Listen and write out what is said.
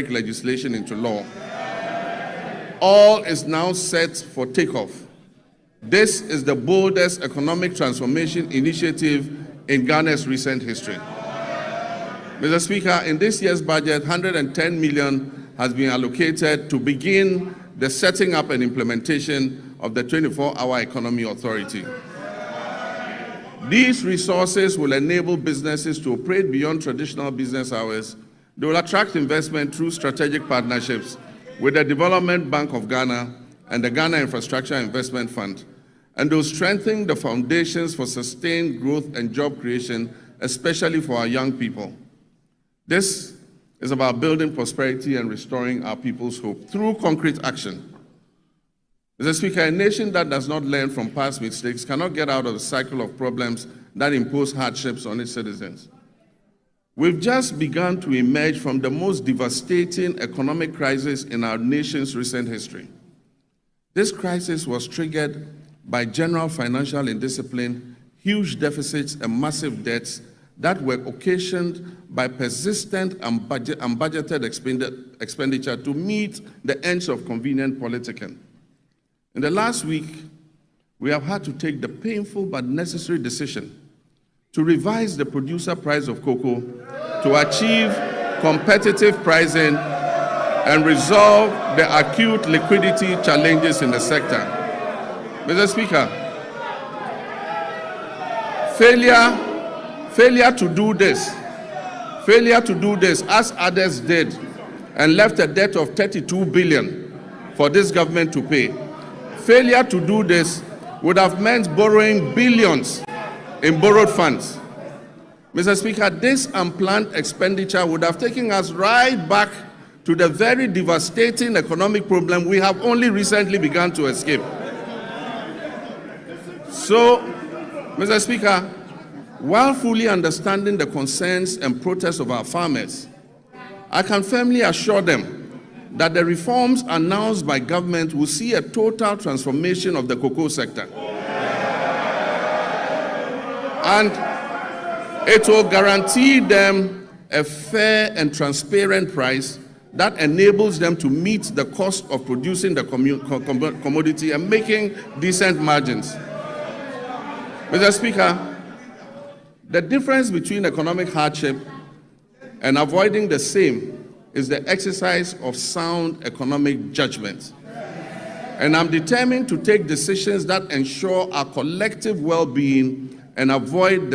legislation into law. All is now set for takeoff. This is the boldest economic transformation initiative in Ghana's recent history. Mr. Speaker, in this year's budget, 110 million has been allocated to begin the setting up and implementation of the 24-hour economy authority. These resources will enable businesses to operate beyond traditional business hours. They will attract investment through strategic partnerships with the Development Bank of Ghana and the Ghana Infrastructure Investment Fund, and they will strengthen the foundations for sustained growth and job creation, especially for our young people. This is about building prosperity and restoring our people's hope through concrete action. Mr. Speaker, a nation that does not learn from past mistakes cannot get out of the cycle of problems that impose hardships on its citizens. We've just begun to emerge from the most devastating economic crisis in our nation's recent history. This crisis was triggered by general financial indiscipline, huge deficits, and massive debts that were occasioned by persistent and unbudgeted expenditure to meet the ends of convenient politicking. In the last week, we have had to take the painful but necessary decision to revise the producer price of cocoa to achieve competitive pricing and resolve the acute liquidity challenges in the sector. Mr. Speaker, failure to do this as others did and left a debt of 32 billion for this government to pay. Failure to do this would have meant borrowing billions in borrowed funds. Mr. Speaker, this unplanned expenditure would have taken us right back to the very devastating economic problem we have only recently begun to escape. So, Mr. Speaker, while fully understanding the concerns and protests of our farmers, I can firmly assure them that the reforms announced by government will see a total transformation of the cocoa sector. And it will guarantee them a fair and transparent price that enables them to meet the cost of producing the commodity and making decent margins. Mr. Speaker, the difference between economic hardship and avoiding the same is the exercise of sound economic judgment. And I'm determined to take decisions that ensure our collective well-being and avoid the